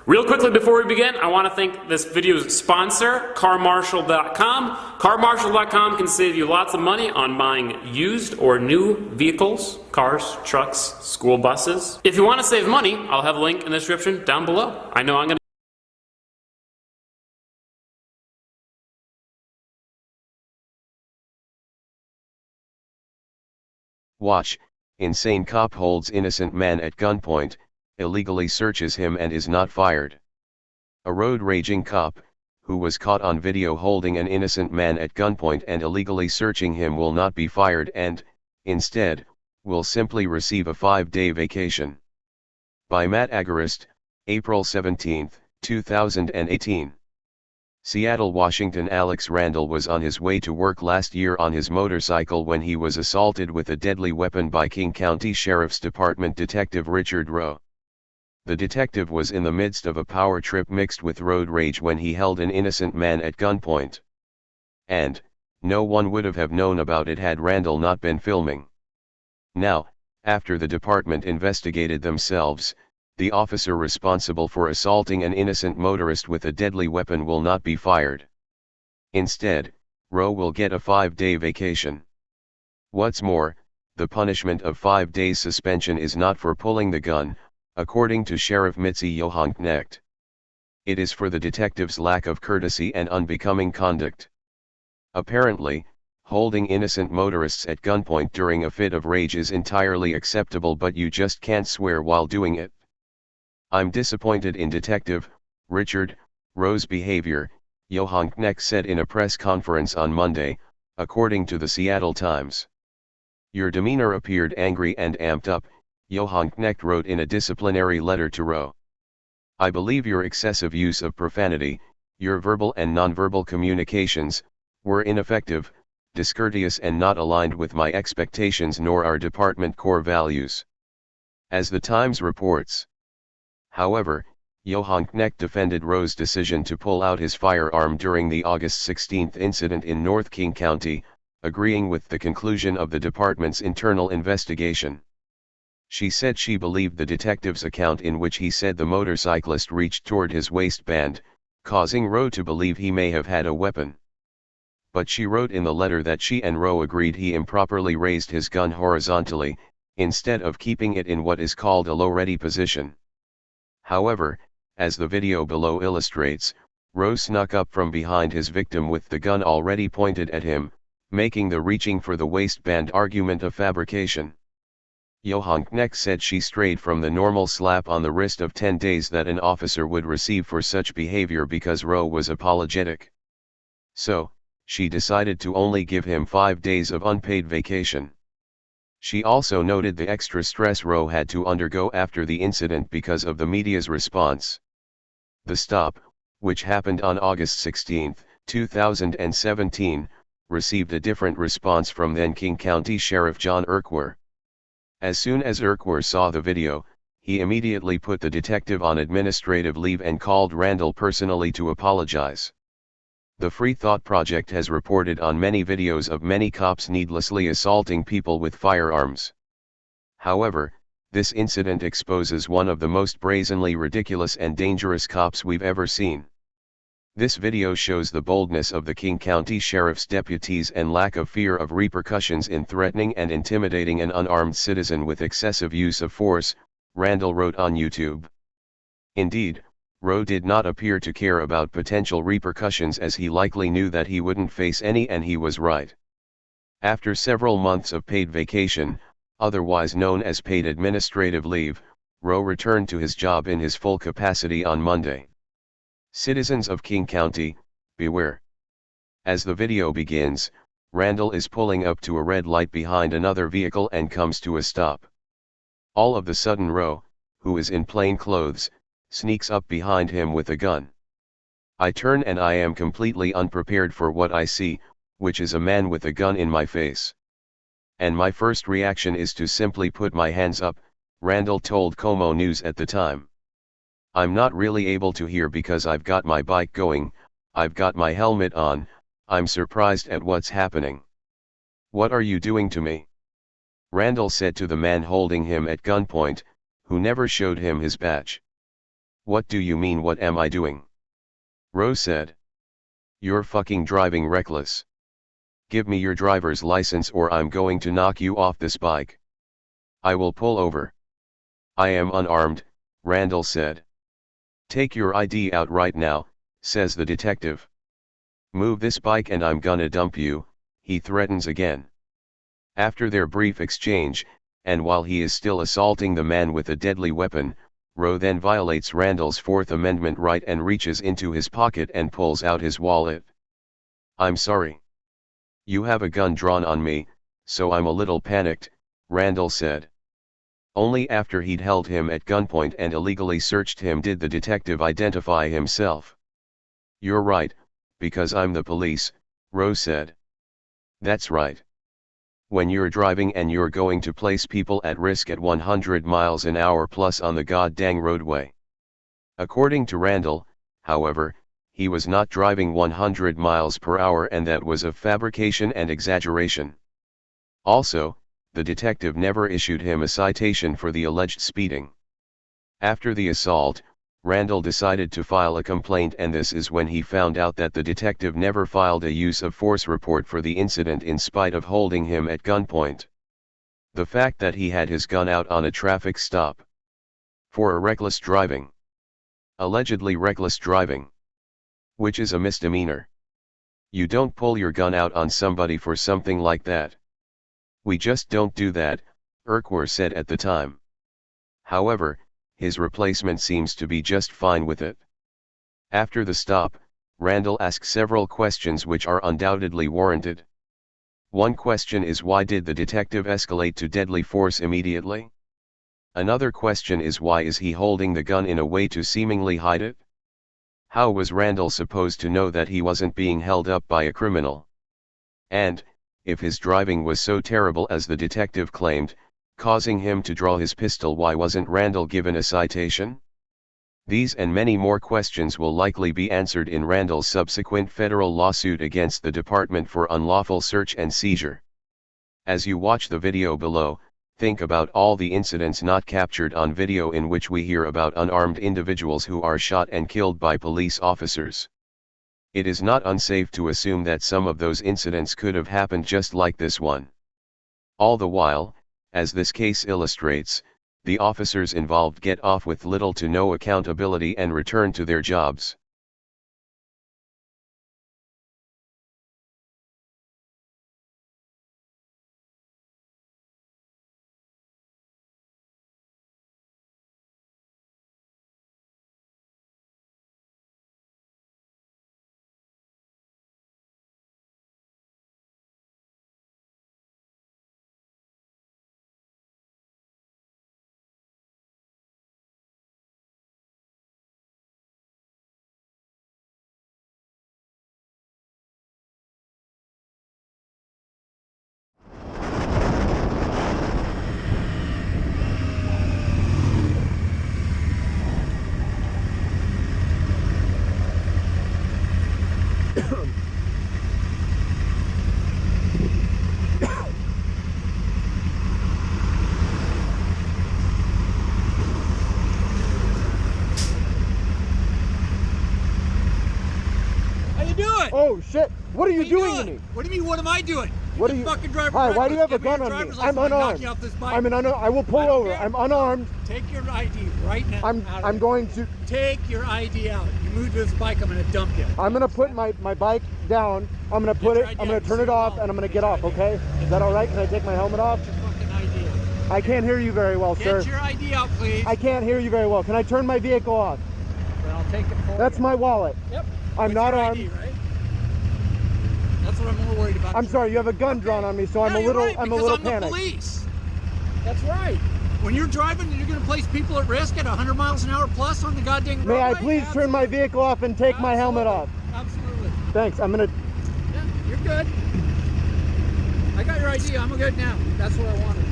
Real quickly before we begin, I want to thank this video's sponsor, CarMarshal.com. CarMarshal.com can save you lots of money on buying used or new vehicles, cars, trucks, school buses. If you want to save money, I'll have a link in the description down below. I know I'm going to Watch, insane cop holds innocent man at gunpoint, illegally searches him and is not fired. A road-raging cop, who was caught on video holding an innocent man at gunpoint and illegally searching him will not be fired and, instead, will simply receive a 5-day vacation. By Matt Agorist, April 17, 2018. Seattle, Washington. Alex Randall was on his way to work last year on his motorcycle when he was assaulted with a deadly weapon by King County Sheriff's Department Detective Richard Rowe. The detective was in the midst of a power trip mixed with road rage when he held an innocent man at gunpoint. And, no one would have known about it had Randall not been filming. Now, after the department investigated themselves, the officer responsible for assaulting an innocent motorist with a deadly weapon will not be fired. Instead, Rowe will get a 5-day vacation. What's more, the punishment of 5 days suspension is not for pulling the gun, according to Sheriff Mitzi Johanknecht. It is for the detective's lack of courtesy and unbecoming conduct. Apparently, holding innocent motorists at gunpoint during a fit of rage is entirely acceptable, but you just can't swear while doing it. I'm disappointed in Detective Richard Rowe's behavior, Johanknecht said in a press conference on Monday, according to the Seattle Times. Your demeanor appeared angry and amped up, Johanknecht wrote in a disciplinary letter to Rowe. I believe your excessive use of profanity, your verbal and nonverbal communications, were ineffective, discourteous and not aligned with my expectations nor our department core values. As the Times reports. However, Johanknecht defended Rowe's decision to pull out his firearm during the August 16 incident in North King County, agreeing with the conclusion of the department's internal investigation. She said she believed the detective's account in which he said the motorcyclist reached toward his waistband, causing Rowe to believe he may have had a weapon. But she wrote in the letter that she and Rowe agreed he improperly raised his gun horizontally, instead of keeping it in what is called a low-ready position. However, as the video below illustrates, Rowe snuck up from behind his victim with the gun already pointed at him, making the reaching for the waistband argument a fabrication. Johanknecht said she strayed from the normal slap on the wrist of 10 days that an officer would receive for such behavior because Rowe was apologetic. So, she decided to only give him 5 days of unpaid vacation. She also noted the extra stress Rowe had to undergo after the incident because of the media's response. The stop, which happened on August 16, 2017, received a different response from then King County Sheriff John Urquhart. As soon as Urquhart saw the video, he immediately put the detective on administrative leave and called Randall personally to apologize. The Free Thought Project has reported on many videos of many cops needlessly assaulting people with firearms. However, this incident exposes one of the most brazenly ridiculous and dangerous cops we've ever seen. This video shows the boldness of the King County Sheriff's deputies and lack of fear of repercussions in threatening and intimidating an unarmed citizen with excessive use of force, Randall wrote on YouTube. Indeed, Rowe did not appear to care about potential repercussions as he likely knew that he wouldn't face any, and he was right. After several months of paid vacation, otherwise known as paid administrative leave, Rowe returned to his job in his full capacity on Monday. Citizens of King County, beware. As the video begins, Randall is pulling up to a red light behind another vehicle and comes to a stop. All of the sudden Rowe, who is in plain clothes, sneaks up behind him with a gun. I turn and I am completely unprepared for what I see, which is a man with a gun in my face. And my first reaction is to simply put my hands up, Randall told Como News at the time. I'm not really able to hear because I've got my bike going, I've got my helmet on, I'm surprised at what's happening. What are you doing to me? Randall said to the man holding him at gunpoint, who never showed him his badge. What do you mean what am I doing? Rose said. You're fucking driving reckless. Give me your driver's license or I'm going to knock you off this bike. I will pull over. I am unarmed, Randall said. Take your ID out right now, says the detective. Move this bike and I'm gonna dump you, he threatens again. After their brief exchange, and while he is still assaulting the man with a deadly weapon, Rowe then violates Randall's Fourth Amendment right and reaches into his pocket and pulls out his wallet. I'm sorry. You have a gun drawn on me, so I'm a little panicked, Randall said. Only after he'd held him at gunpoint and illegally searched him did the detective identify himself. You're right, because I'm the police, Rowe said. That's right. When you're driving and you're going to place people at risk at 100 miles an hour plus on the goddamn roadway. According to Randall, however, he was not driving 100 miles per hour and that was a fabrication and exaggeration. Also, the detective never issued him a citation for the alleged speeding. After the assault, Randall decided to file a complaint, and this is when he found out that the detective never filed a use of force report for the incident in spite of holding him at gunpoint. The fact that he had his gun out on a traffic stop. For a reckless driving. Allegedly reckless driving. Which is a misdemeanor. You don't pull your gun out on somebody for something like that. We just don't do that, Urquhart said at the time. However, his replacement seems to be just fine with it. After the stop, Randall asks several questions which are undoubtedly warranted. One question is, why did the detective escalate to deadly force immediately? Another question is, why is he holding the gun in a way to seemingly hide it? How was Randall supposed to know that he wasn't being held up by a criminal? And, if his driving was so terrible as the detective claimed, causing him to draw his pistol, why wasn't Randall given a citation? These and many more questions will likely be answered in Randall's subsequent federal lawsuit against the Department for Unlawful Search and Seizure. As you watch the video below, think about all the incidents not captured on video in which we hear about unarmed individuals who are shot and killed by police officers. It is not unsafe to assume that some of those incidents could have happened just like this one. All the while, as this case illustrates, the officers involved get off with little to no accountability and return to their jobs. Oh shit! What are you doing to me? What do you mean? What am I doing? What are you? Fucking driver. Hi, why do you have a gun on me? I'm unarmed. I will pull over. I'm unarmed. Take your ID right now. I'm going to take your ID out. You move this bike, I'm gonna dump you. I'm gonna put my bike down. I'm gonna put it. I'm gonna turn it off, and I'm gonna get off. Okay? Is that all right? Can I take my helmet off? Get your fucking ID out. I can't hear you very well, sir. Get your ID out, please. I can't hear you very well. Can I turn my vehicle off? Then I'll take it forward. That's my wallet. Yep. I'm not armed. ID, right? That's what I'm more worried about. I'm sorry, you have a gun drawn on me, so I'm a little panicked. panicked. The police. That's right. When you're driving, you're going to place people at risk at 100 miles an hour plus on the goddamn roadway. May I please turn my vehicle off and take my helmet off? Absolutely. Thanks. I'm gonna. Yeah, you're good. I got your ID. I'm good now. That's what I wanted.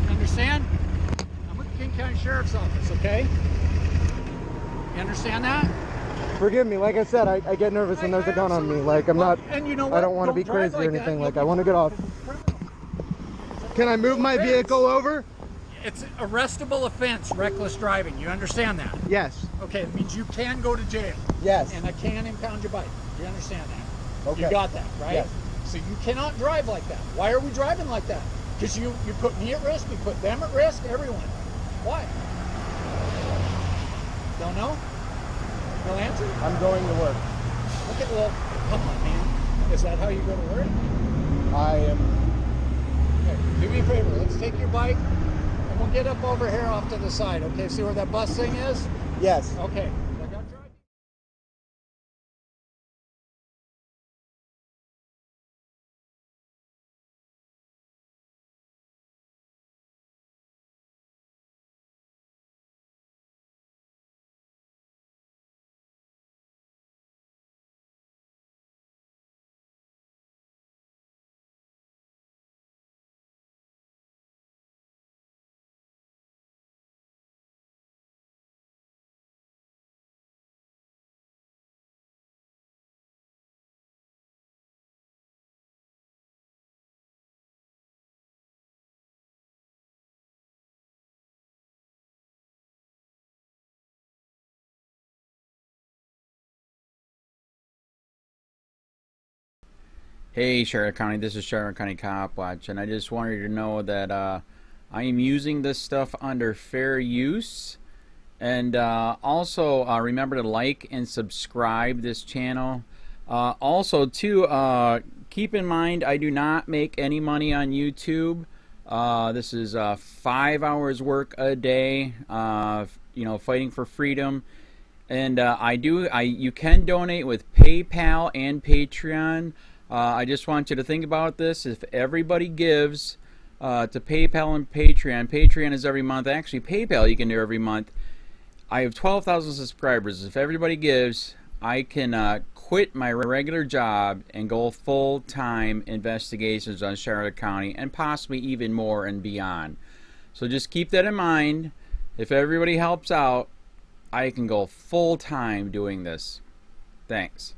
Understand? I'm with the King County Sheriff's Office. Okay. You understand that? Forgive me, like I said, I get nervous when there's a gun on me. Like, I'm not, and you know what? I don't want to be crazy or anything. Like, I want to get off. Can I move my vehicle over? Yeah, it's arrestable offense, reckless driving. You understand that? Yes. Okay, it means you can go to jail. Yes. And I can impound your bike. You understand that? Okay. You got that, right? Yes. So you cannot drive like that. Why are we driving like that? Because you put me at risk, you put them at risk, everyone. Why? Don't know? No answer? I'm going to work. Okay, well, come on, man. Is that how you go to work? I am. Okay, do me a favor. Let's take your bike and we'll get up over here off to the side. Okay, see where that bus thing is? Yes. Okay. I got your ID. Hey Charlotte County, this is Charlotte County COPWATCH, and I just wanted you to know that I am using this stuff under fair use. And also remember to like and subscribe this channel. Also too, keep in mind I do not make any money on YouTube. This is 5 hours work a day, you know, fighting for freedom. And you can donate with PayPal and Patreon. I just want you to think about this. If everybody gives to PayPal and Patreon, Patreon is every month. Actually, PayPal you can do every month. I have 12,000 subscribers. If everybody gives, I can quit my regular job and go full-time investigations on Charlotte County and possibly even more and beyond. So just keep that in mind. If everybody helps out, I can go full-time doing this. Thanks.